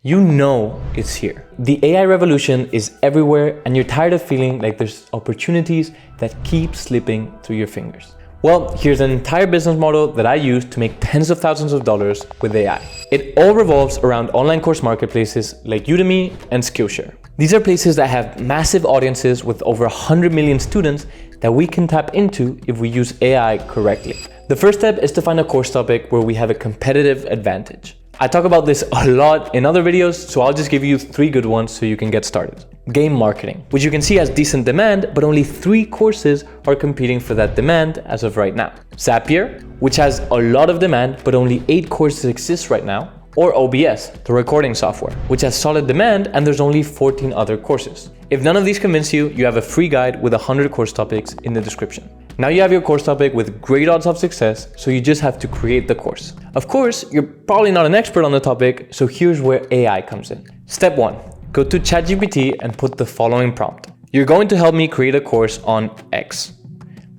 You know it's here. The AI revolution is everywhere and you're tired of feeling like there's opportunities that keep slipping through your fingers. Well, here's an entire business model that I use to make tens of thousands of dollars with AI. It all revolves around online course marketplaces like Udemy and Skillshare. These are places that have massive audiences with over 100 million students that we can tap into if we use AI correctly. The first step is to find a course topic where we have a competitive advantage. I talk about this a lot in other videos, so I'll just give you 3 good ones so you can get started. Game marketing, which you can see has decent demand, but only 3 courses are competing for that demand as of right now. Zapier, which has a lot of demand, but only 8 courses exist right now. Or OBS, the recording software, which has solid demand and there's only 14 other courses. If none of these convince you, you have a free guide with 100 course topics in the description. Now you have your course topic with great odds of success, so you just have to create the course. Of course, you're probably not an expert on the topic, so here's where AI comes in. Step 1, go to ChatGPT and put the following prompt. You're going to help me create a course on X.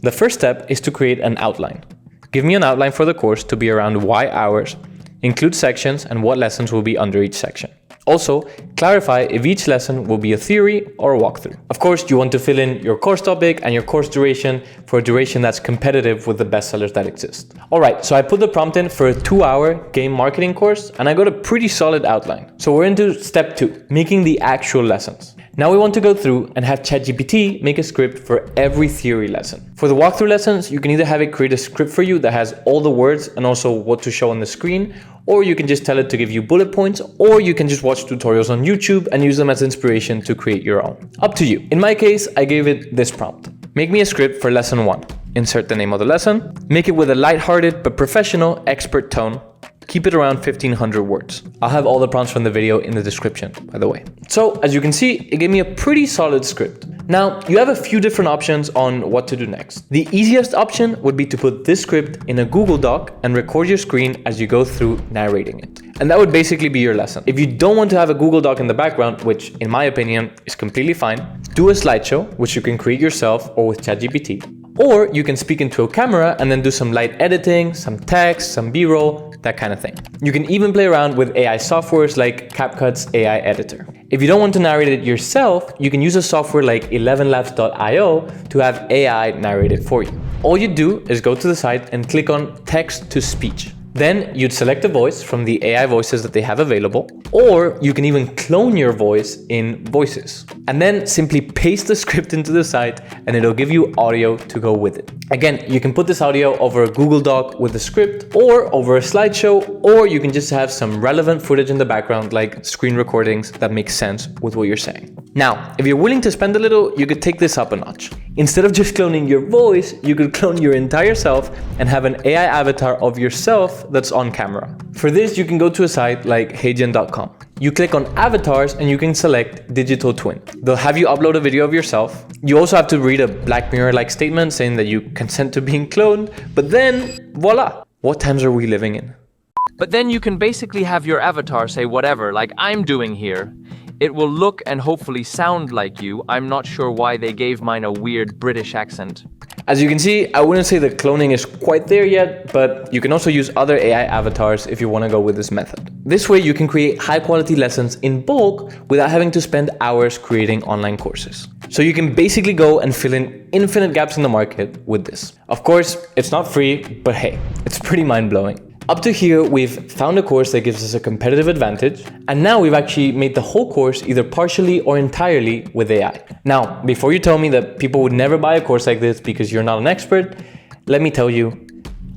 The first step is to create an outline. Give me an outline for the course to be around Y hours. Include sections and what lessons will be under each section. Also, clarify if each lesson will be a theory or a walkthrough. Of course, you want to fill in your course topic and your course duration for a duration that's competitive with the bestsellers that exist. All right, so I put the prompt in for a 2-hour game marketing course and I got a pretty solid outline. So we're into step 2, making the actual lessons. Now we want to go through and have ChatGPT make a script for every theory lesson. For the walkthrough lessons, you can either have it create a script for you that has all the words and also what to show on the screen, or you can just tell it to give you bullet points, or you can just watch tutorials on YouTube and use them as inspiration to create your own. Up to you. In my case, I gave it this prompt. Make me a script for lesson 1. Insert the name of the lesson. Make it with a lighthearted but professional expert tone. Keep it around 1500 words. I'll have all the prompts from the video in the description, by the way. So as you can see, it gave me a pretty solid script. Now, you have a few different options on what to do next. The easiest option would be to put this script in a Google Doc and record your screen as you go through narrating it. And that would basically be your lesson. If you don't want to have a Google Doc in the background, which in my opinion is completely fine, do a slideshow, which you can create yourself or with ChatGPT. Or you can speak into a camera and then do some light editing, some text, some B-roll, that kind of thing. You can even play around with AI softwares like CapCut's AI editor. If you don't want to narrate it yourself, you can use a software like ElevenLabs.io to have AI narrate it for you. All you do is go to the site and click on text to speech. Then you'd select a voice from the AI voices that they have available, or you can even clone your voice in Voices. And then simply paste the script into the site and it'll give you audio to go with it. Again, you can put this audio over a Google Doc with the script or over a slideshow, or you can just have some relevant footage in the background like screen recordings that make sense with what you're saying. Now, if you're willing to spend a little, you could take this up a notch. Instead of just cloning your voice, you could clone your entire self and have an AI avatar of yourself that's on camera. For this, you can go to a site like heygen.com. You click on avatars and you can select digital twin. They'll have you upload a video of yourself. You also have to read a Black Mirror-like statement saying that you consent to being cloned, but then voila, what times are we living in? But then you can basically have your avatar say whatever, like I'm doing here. It will look and hopefully sound like you. I'm not sure why they gave mine a weird British accent. As you can see, I wouldn't say the cloning is quite there yet, but you can also use other AI avatars if you want to go with this method. This way you can create high quality lessons in bulk without having to spend hours creating online courses. So you can basically go and fill in infinite gaps in the market with this. Of course, it's not free, but hey, it's pretty mind-blowing. Up to here, we've found a course that gives us a competitive advantage, and now we've actually made the whole course either partially or entirely with AI. Now, before you tell me that people would never buy a course like this because you're not an expert, let me tell you,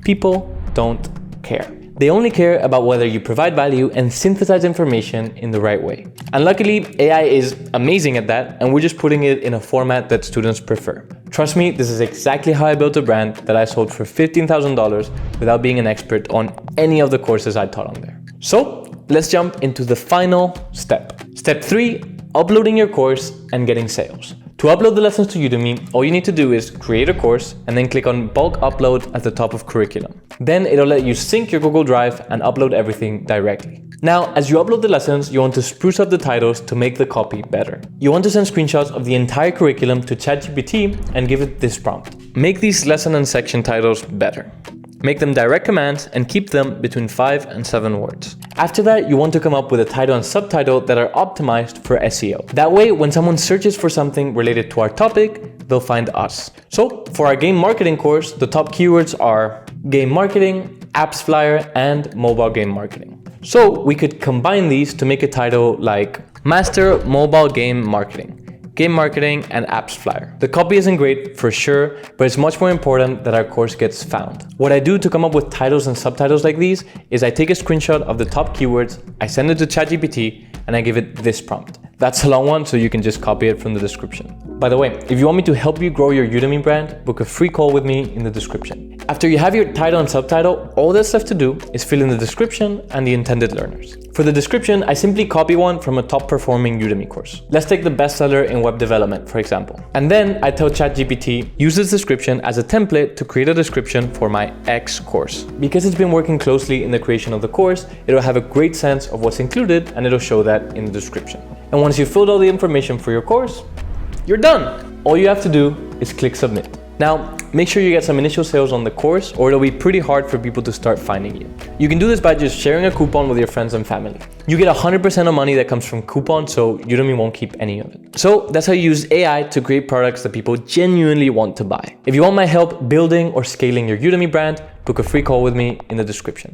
people don't care. They only care about whether you provide value and synthesize information in the right way. And luckily, AI is amazing at that, and we're just putting it in a format that students prefer. Trust me, this is exactly how I built a brand that I sold for $15,000 without being an expert on any of the courses I taught on there. So let's jump into the final step. Step 3, uploading your course and getting sales. To upload the lessons to Udemy, all you need to do is create a course and then click on bulk upload at the top of curriculum. Then it'll let you sync your Google Drive and upload everything directly. Now, as you upload the lessons, you want to spruce up the titles to make the copy better. You want to send screenshots of the entire curriculum to ChatGPT and give it this prompt. Make these lesson and section titles better. Make them direct commands and keep them between 5 and 7 words. After that, you want to come up with a title and subtitle that are optimized for SEO. That way, when someone searches for something related to our topic, they'll find us. So for our game marketing course, the top keywords are game marketing, apps flyer, and mobile game marketing. So we could combine these to make a title like Master Mobile Game Marketing, Game Marketing, and Apps Flyer. The copy isn't great for sure, but it's much more important that our course gets found. What I do to come up with titles and subtitles like these is I take a screenshot of the top keywords, I send it to ChatGPT, and I give it this prompt. That's a long one, so you can just copy it from the description. By the way, if you want me to help you grow your Udemy brand, book a free call with me in the description. After you have your title and subtitle, all that's left to do is fill in the description and the intended learners. For the description, I simply copy one from a top performing Udemy course. Let's take the bestseller in web development, for example. And then I tell ChatGPT, use this description as a template to create a description for my X course. Because it's been working closely in the creation of the course, it'll have a great sense of what's included and it'll show that in the description. And once you've filled all the information for your course, you're done. All you have to do is click submit. Now, make sure you get some initial sales on the course or it'll be pretty hard for people to start finding you. You can do this by just sharing a coupon with your friends and family. You get 100% of money that comes from coupons, so Udemy won't keep any of it. So that's how you use AI to create products that people genuinely want to buy. If you want my help building or scaling your Udemy brand, book a free call with me in the description.